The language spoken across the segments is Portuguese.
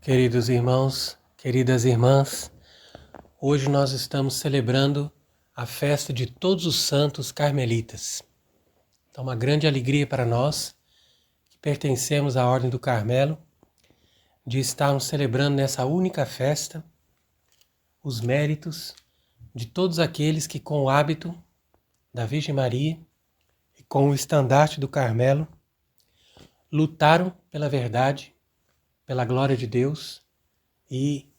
Queridos irmãos, queridas irmãs, hoje nós estamos celebrando a festa de todos os santos carmelitas. Então, uma grande alegria para nós, que pertencemos à Ordem do Carmelo, de estarmos celebrando nessa única festa os méritos de todos aqueles que, com o hábito da Virgem Maria e com o estandarte do Carmelo, lutaram pela verdade, pela glória de Deus e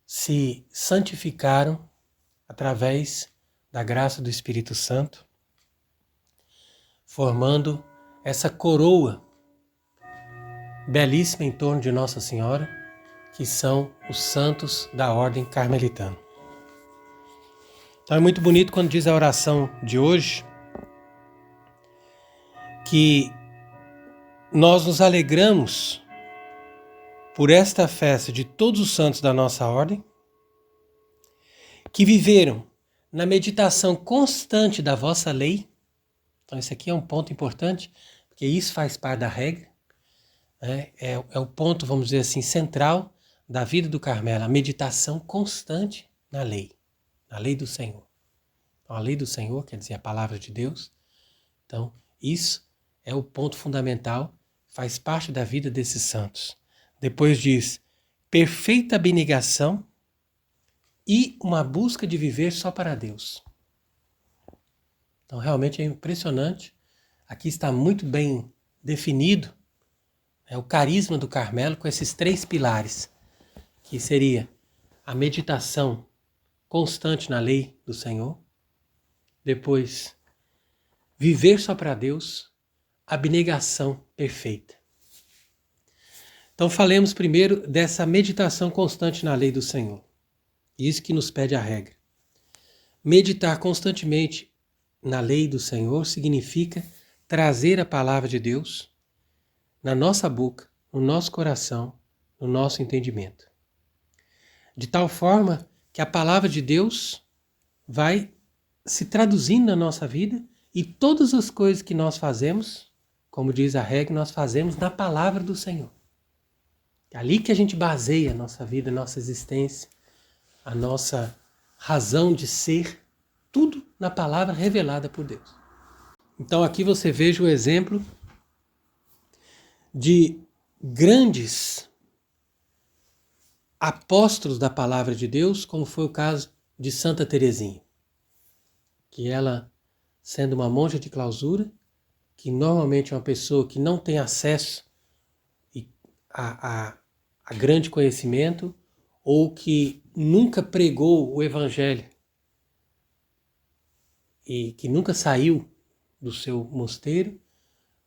se santificaram através da graça do Espírito Santo, formando essa coroa belíssima em torno de Nossa Senhora, que são os santos da Ordem Carmelitana. Então é muito bonito quando diz a oração de hoje que nós nos alegramos por esta festa de todos os santos da nossa ordem, que viveram na meditação constante da vossa lei. Então esse aqui é um ponto importante, porque isso faz parte da regra, né? É o ponto, vamos dizer assim, central da vida do Carmelo, a meditação constante na lei do Senhor. Então, a lei do Senhor quer dizer a palavra de Deus. Então isso é o ponto fundamental, faz parte da vida desses santos. Depois diz, perfeita abnegação e uma busca de viver só para Deus. Então realmente é impressionante. Aqui está muito bem definido o carisma do Carmelo com esses 3 pilares, que seria a meditação constante na lei do Senhor, depois viver só para Deus, abnegação perfeita. Então falemos primeiro dessa meditação constante na lei do Senhor. Isso que nos pede a regra. Meditar constantemente na lei do Senhor significa trazer a palavra de Deus na nossa boca, no nosso coração, no nosso entendimento. De tal forma que a palavra de Deus vai se traduzindo na nossa vida e todas as coisas que nós fazemos, como diz a regra, nós fazemos na palavra do Senhor. É ali que a gente baseia a nossa vida, a nossa existência, a nossa razão de ser, tudo na palavra revelada por Deus. Então aqui você veja o exemplo de grandes apóstolos da palavra de Deus, como foi o caso de Santa Teresinha, que ela, sendo uma monja de clausura, que normalmente é uma pessoa que não tem acesso a grande conhecimento, ou que nunca pregou o Evangelho e que nunca saiu do seu mosteiro,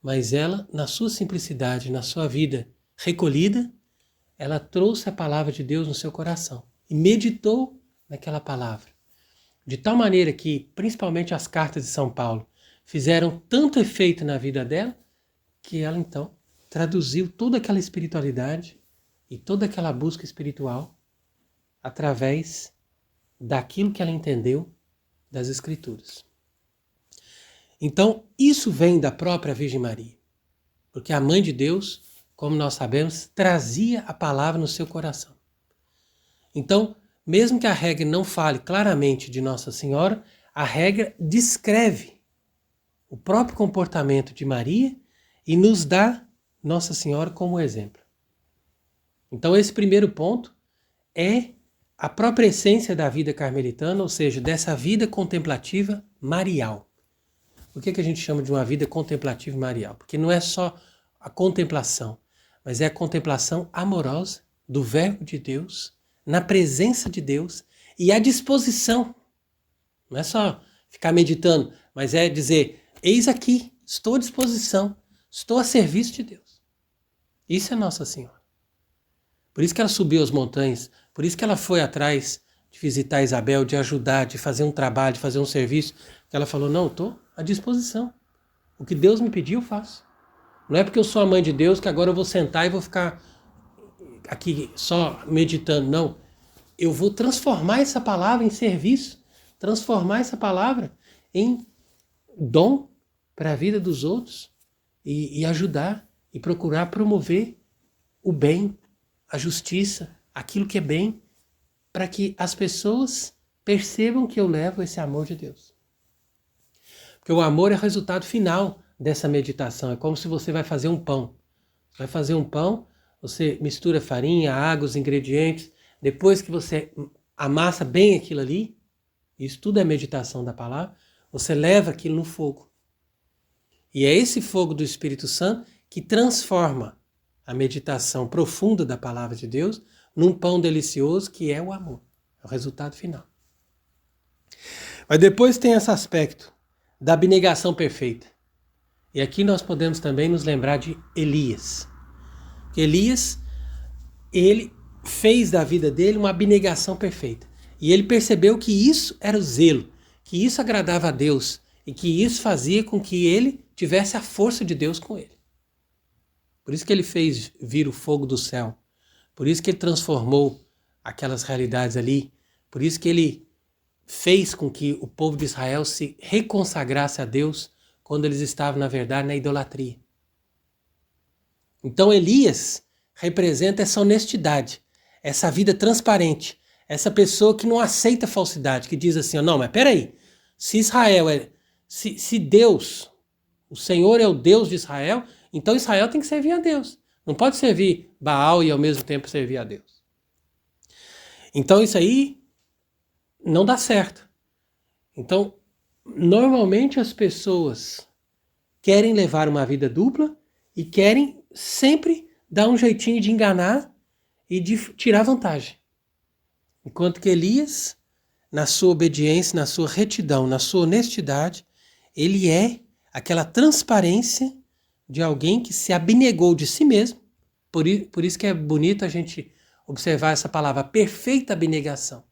mas ela, na sua simplicidade, na sua vida recolhida, ela trouxe a palavra de Deus no seu coração e meditou naquela palavra. De tal maneira que, principalmente as cartas de São Paulo, fizeram tanto efeito na vida dela, que ela então traduziu toda aquela espiritualidade e toda aquela busca espiritual através daquilo que ela entendeu das Escrituras. Então, isso vem da própria Virgem Maria, porque a Mãe de Deus, como nós sabemos, trazia a palavra no seu coração. Então, mesmo que a regra não fale claramente de Nossa Senhora, a regra descreve o próprio comportamento de Maria e nos dá Nossa Senhora como exemplo. Então, esse primeiro ponto é a própria essência da vida carmelitana, ou seja, dessa vida contemplativa marial. Por que a gente chama de uma vida contemplativa marial? Porque não é só a contemplação, mas é a contemplação amorosa do Verbo de Deus, na presença de Deus e à disposição. Não é só ficar meditando, mas é dizer, eis aqui, estou à disposição, estou a serviço de Deus. Isso é Nossa Senhora. Por isso que ela subiu as montanhas, por isso que ela foi atrás de visitar Isabel, de ajudar, de fazer um trabalho, de fazer um serviço. Ela falou, não, estou à disposição. O que Deus me pediu, eu faço. Não é porque eu sou a mãe de Deus que agora eu vou sentar e vou ficar aqui só meditando. Não, eu vou transformar essa palavra em serviço, transformar essa palavra em dom para a vida dos outros e ajudar e procurar promover o bem a justiça, aquilo que é bem, para que as pessoas percebam que eu levo esse amor de Deus. Porque o amor é o resultado final dessa meditação. É como se você vai fazer um pão. Você vai fazer um pão, você mistura farinha, água, os ingredientes. Depois que você amassa bem aquilo ali, isso tudo é meditação da palavra, você leva aquilo no fogo. E é esse fogo do Espírito Santo que transforma a meditação profunda da palavra de Deus num pão delicioso que é o amor. É o resultado final. Mas depois tem esse aspecto da abnegação perfeita. E aqui nós podemos também nos lembrar de Elias. Elias, ele fez da vida dele uma abnegação perfeita. E ele percebeu que isso era o zelo, que isso agradava a Deus e que isso fazia com que ele tivesse a força de Deus com ele. Por isso que ele fez vir o fogo do céu. Por isso que ele transformou aquelas realidades ali. Por isso que ele fez com que o povo de Israel se reconsagrasse a Deus quando eles estavam, na verdade, na idolatria. Então Elias representa essa honestidade, essa vida transparente, essa pessoa que não aceita falsidade, que diz assim, não, mas peraí, se Israel se Deus, o Senhor é o Deus de Israel, então Israel tem que servir a Deus. Não pode servir Baal e ao mesmo tempo servir a Deus. Então isso aí não dá certo. Então, normalmente as pessoas querem levar uma vida dupla e querem sempre dar um jeitinho de enganar e de tirar vantagem. Enquanto que Elias, na sua obediência, na sua retidão, na sua honestidade, ele é aquela transparência de alguém que se abnegou de si mesmo. Por isso que é bonito a gente observar essa palavra, perfeita abnegação.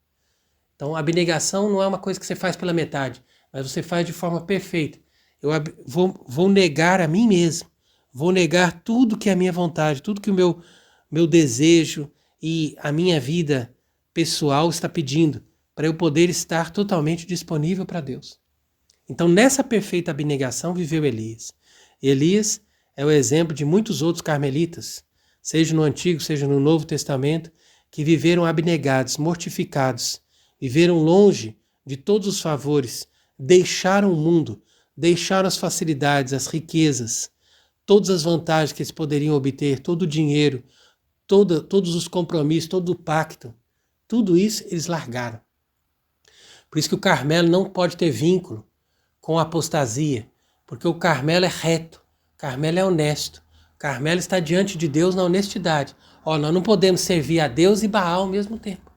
Então, a abnegação não é uma coisa que você faz pela metade, mas você faz de forma perfeita. Eu vou negar a mim mesmo, vou negar tudo que é a minha vontade, tudo que o meu desejo e a minha vida pessoal está pedindo, para eu poder estar totalmente disponível para Deus. Então, nessa perfeita abnegação viveu Elias. Elias é o exemplo de muitos outros carmelitas, seja no Antigo, seja no Novo Testamento, que viveram abnegados, mortificados, viveram longe de todos os favores, deixaram o mundo, deixaram as facilidades, as riquezas, todas as vantagens que eles poderiam obter, todo o dinheiro, todos os compromissos, todo o pacto, tudo isso eles largaram. Por isso que o Carmelo não pode ter vínculo com a apostasia, porque o Carmelo é reto, o Carmelo é honesto, o Carmelo está diante de Deus na honestidade. Nós não podemos servir a Deus e Baal ao mesmo tempo.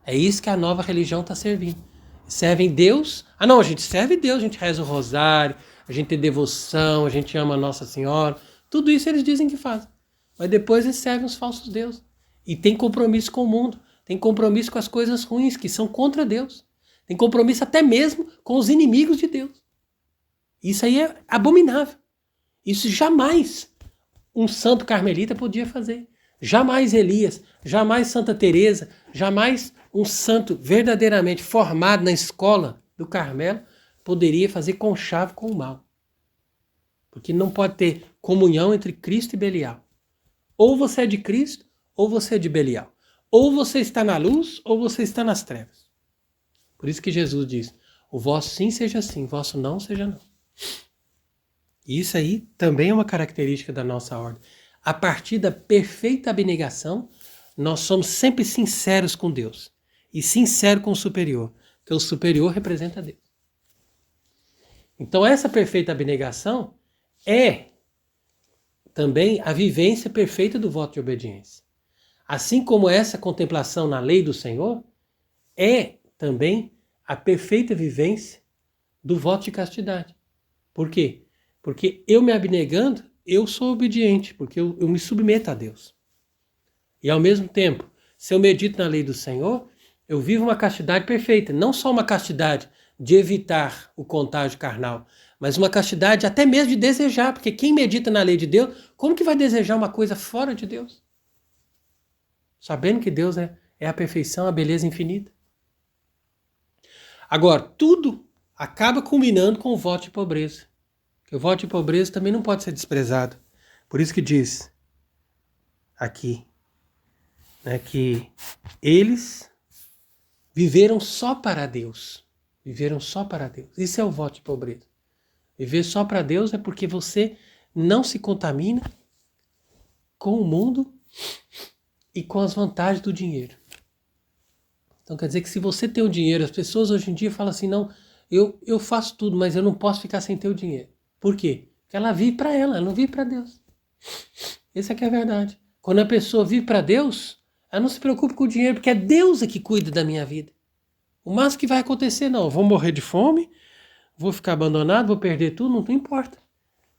É isso que a nova religião está servindo. Servem Deus. A gente serve Deus, a gente reza o rosário, a gente tem devoção, a gente ama a Nossa Senhora. Tudo isso eles dizem que fazem. Mas depois eles servem os falsos deuses. E tem compromisso com o mundo, tem compromisso com as coisas ruins que são contra Deus. Tem compromisso até mesmo com os inimigos de Deus. Isso aí é abominável. Isso jamais um santo carmelita podia fazer. Jamais Elias, jamais Santa Teresa, jamais um santo verdadeiramente formado na escola do Carmelo poderia fazer conchavo com o mal. Porque não pode ter comunhão entre Cristo e Belial. Ou você é de Cristo, ou você é de Belial. Ou você está na luz, ou você está nas trevas. Por isso que Jesus diz, o vosso sim seja sim, o vosso não seja não. E isso aí também é uma característica da nossa ordem. A partir da perfeita abnegação, nós somos sempre sinceros com Deus. E sincero com o superior, porque o superior representa Deus. Então essa perfeita abnegação é também a vivência perfeita do voto de obediência. Assim como essa contemplação na lei do Senhor é também a perfeita vivência do voto de castidade. Por quê? Porque eu me abnegando, eu sou obediente, porque eu me submeto a Deus. E ao mesmo tempo, se eu medito na lei do Senhor, eu vivo uma castidade perfeita. Não só uma castidade de evitar o contágio carnal, mas uma castidade até mesmo de desejar, porque quem medita na lei de Deus, como que vai desejar uma coisa fora de Deus? Sabendo que Deus é a perfeição, a beleza infinita. Agora, tudo acaba culminando com o voto de pobreza. Porque o voto de pobreza também não pode ser desprezado. Por isso que diz aqui, né, que eles viveram só para Deus. Viveram só para Deus. Isso é o voto de pobreza. Viver só para Deus é porque você não se contamina com o mundo e com as vantagens do dinheiro. Então quer dizer que se você tem o dinheiro, as pessoas hoje em dia falam assim, não, eu faço tudo, mas eu não posso ficar sem ter o dinheiro. Por quê? Porque ela vive para ela não vive para Deus. Essa é que é a verdade. Quando a pessoa vive para Deus, ela não se preocupa com o dinheiro, porque é Deus que cuida da minha vida. O máximo que vai acontecer, não, eu vou morrer de fome, vou ficar abandonado, vou perder tudo, não importa.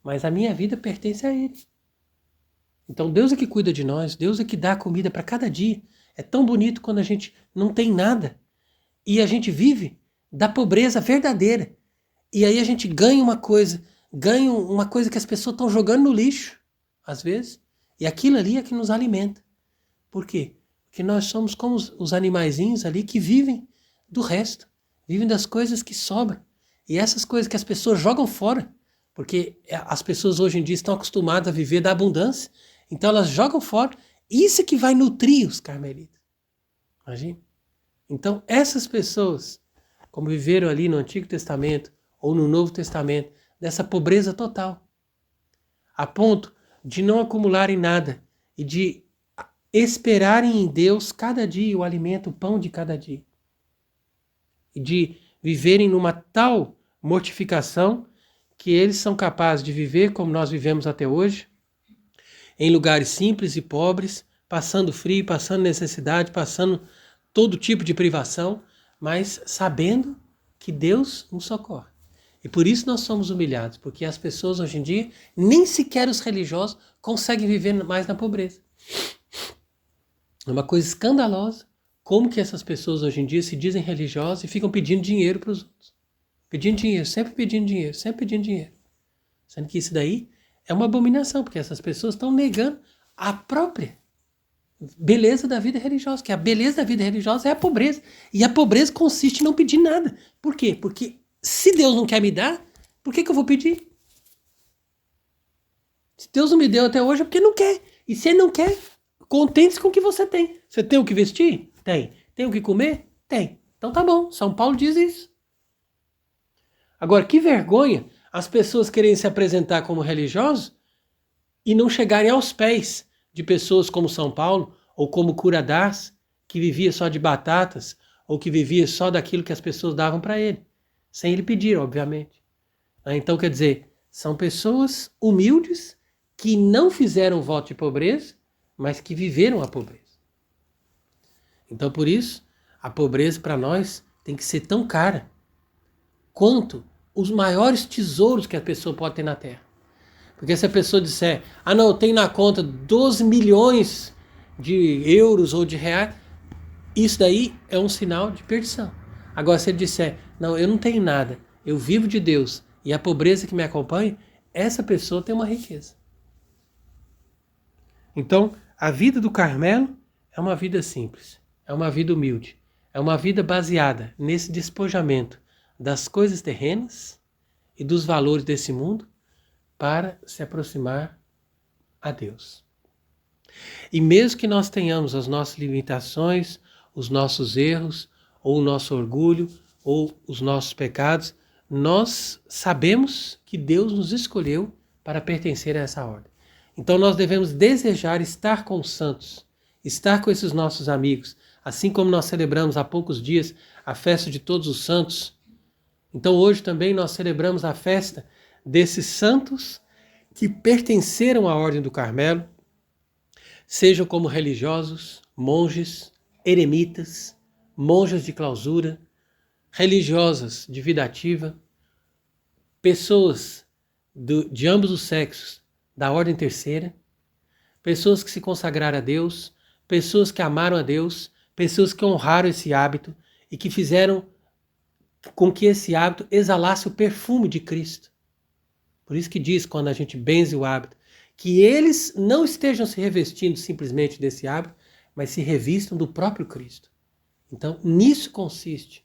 Mas a minha vida pertence a Ele. Então Deus é que cuida de nós, Deus é que dá a comida para cada dia. É tão bonito quando a gente não tem nada e a gente vive da pobreza verdadeira. E aí a gente ganha uma coisa que as pessoas estão jogando no lixo, às vezes, e aquilo ali é que nos alimenta. Por quê? Porque nós somos como os animaizinhos ali que vivem do resto, vivem das coisas que sobram. E essas coisas que as pessoas jogam fora, porque as pessoas hoje em dia estão acostumadas a viver da abundância, então elas jogam fora. Isso é que vai nutrir os carmelitas. Imagina? Então essas pessoas, como viveram ali no Antigo Testamento ou no Novo Testamento, dessa pobreza total, a ponto de não acumularem nada e de esperarem em Deus cada dia o alimento, o pão de cada dia. E de viverem numa tal mortificação que eles são capazes de viver como nós vivemos até hoje, em lugares simples e pobres, passando frio, passando necessidade, passando todo tipo de privação, mas sabendo que Deus nos socorre. E por isso nós somos humilhados, porque as pessoas hoje em dia, nem sequer os religiosos, conseguem viver mais na pobreza. É uma coisa escandalosa como que essas pessoas hoje em dia se dizem religiosas e ficam pedindo dinheiro para os outros. Pedindo dinheiro, sempre pedindo dinheiro, sempre pedindo dinheiro. Sendo que isso daí é uma abominação, porque essas pessoas estão negando a própria beleza da vida religiosa, que a beleza da vida religiosa é a pobreza. E a pobreza consiste em não pedir nada. Por quê? Porque se Deus não quer me dar, por que eu vou pedir? Se Deus não me deu até hoje é porque não quer. E se Ele não quer, contente-se com o que você tem. Você tem o que vestir? Tem. Tem o que comer? Tem. Então tá bom, São Paulo diz isso. Agora, que vergonha as pessoas querem se apresentar como religiosos e não chegarem aos pés de pessoas como São Paulo ou como Curadás, que vivia só de batatas ou que vivia só daquilo que as pessoas davam para ele, sem ele pedir, obviamente. Então, quer dizer, são pessoas humildes que não fizeram voto de pobreza, mas que viveram a pobreza. Então, por isso, a pobreza para nós tem que ser tão cara quanto os maiores tesouros que a pessoa pode ter na terra. Porque se a pessoa disser, não, eu tenho na conta 12 milhões de euros ou de reais, isso daí é um sinal de perdição. Agora, se ele disser, não, eu não tenho nada, eu vivo de Deus e a pobreza que me acompanha, essa pessoa tem uma riqueza. Então, a vida do Carmelo é uma vida simples, é uma vida humilde, é uma vida baseada nesse despojamento das coisas terrenas e dos valores desse mundo para se aproximar a Deus. E mesmo que nós tenhamos as nossas limitações, os nossos erros, ou o nosso orgulho, ou os nossos pecados, nós sabemos que Deus nos escolheu para pertencer a essa ordem. Então nós devemos desejar estar com os santos, estar com esses nossos amigos, assim como nós celebramos há poucos dias a festa de todos os santos. Então hoje também nós celebramos a festa desses santos que pertenceram à Ordem do Carmelo, sejam como religiosos, monges, eremitas, monjas de clausura, religiosas de vida ativa, pessoas de ambos os sexos da Ordem Terceira, pessoas que se consagraram a Deus, pessoas que amaram a Deus, pessoas que honraram esse hábito e que fizeram com que esse hábito exalasse o perfume de Cristo. Por isso que diz, quando a gente benze o hábito, que eles não estejam se revestindo simplesmente desse hábito, mas se revistam do próprio Cristo. Então, nisso consiste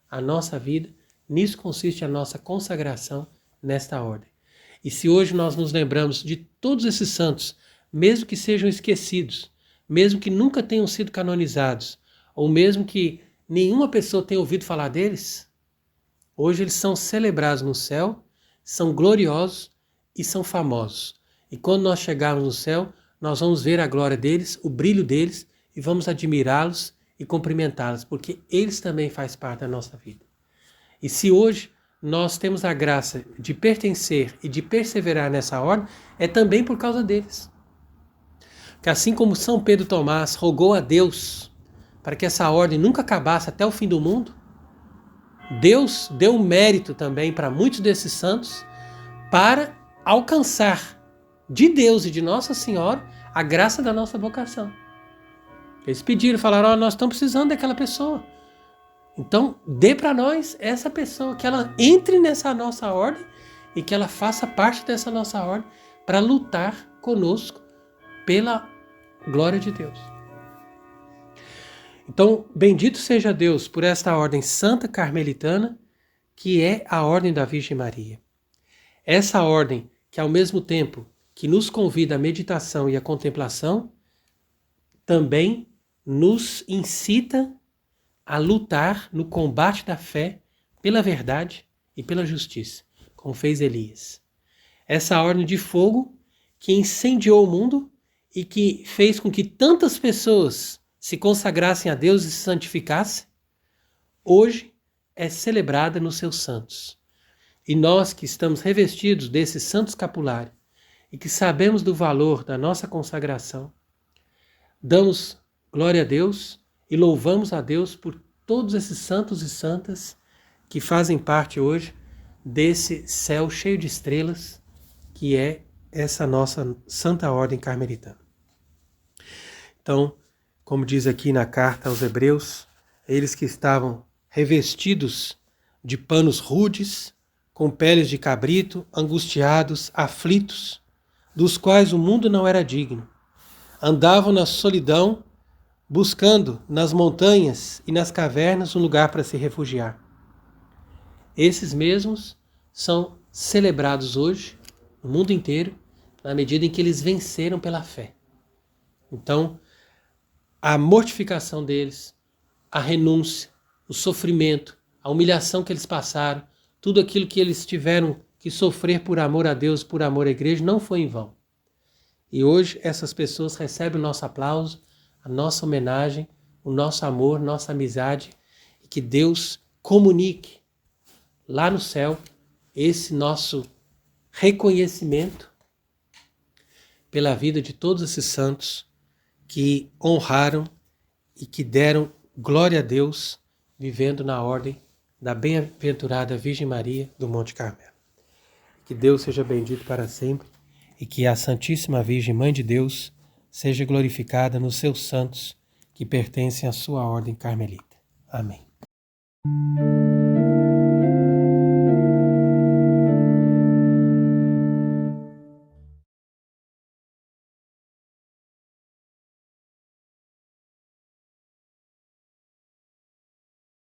a nossa vida, nisso consiste a nossa consagração nesta ordem. E se hoje nós nos lembramos de todos esses santos, mesmo que sejam esquecidos, mesmo que nunca tenham sido canonizados, ou mesmo que nenhuma pessoa tenha ouvido falar deles, hoje eles são celebrados no céu, são gloriosos e são famosos. E quando nós chegarmos no céu, nós vamos ver a glória deles, o brilho deles, e vamos admirá-los e cumprimentá-los, porque eles também fazem parte da nossa vida. E se hoje nós temos a graça de pertencer e de perseverar nessa ordem, é também por causa deles. Que assim como São Pedro Tomás rogou a Deus para que essa ordem nunca acabasse até o fim do mundo, Deus deu mérito também para muitos desses santos para alcançar de Deus e de Nossa Senhora a graça da nossa vocação. Eles pediram, falaram, nós estamos precisando daquela pessoa. Então, dê para nós essa pessoa, que ela entre nessa nossa ordem e que ela faça parte dessa nossa ordem para lutar conosco pela glória de Deus. Então, bendito seja Deus por esta ordem santa carmelitana, que é a ordem da Virgem Maria. Essa ordem que, ao mesmo tempo que nos convida à meditação e à contemplação, também nos incita a lutar no combate da fé pela verdade e pela justiça, como fez Elias. Essa ordem de fogo que incendiou o mundo e que fez com que tantas pessoas se consagrassem a Deus e se santificassem, hoje é celebrada nos seus santos. E nós que estamos revestidos desse santo escapulário e que sabemos do valor da nossa consagração, damos glória a Deus e louvamos a Deus por todos esses santos e santas que fazem parte hoje desse céu cheio de estrelas que é essa nossa Santa Ordem Carmelitana. Então, como diz aqui na carta aos Hebreus, eles que estavam revestidos de panos rudes, com peles de cabrito, angustiados, aflitos, dos quais o mundo não era digno, andavam na solidão, buscando nas montanhas e nas cavernas um lugar para se refugiar. Esses mesmos são celebrados hoje, no mundo inteiro, na medida em que eles venceram pela fé. Então, a mortificação deles, a renúncia, o sofrimento, a humilhação que eles passaram, tudo aquilo que eles tiveram que sofrer por amor a Deus, por amor à igreja, não foi em vão. E hoje essas pessoas recebem o nosso aplauso, a nossa homenagem, o nosso amor, nossa amizade, e que Deus comunique lá no céu esse nosso reconhecimento pela vida de todos esses santos que honraram e que deram glória a Deus vivendo na ordem da bem-aventurada Virgem Maria do Monte Carmelo. Que Deus seja bendito para sempre e que a Santíssima Virgem Mãe de Deus seja glorificada nos seus santos que pertencem à sua ordem carmelita. Amém.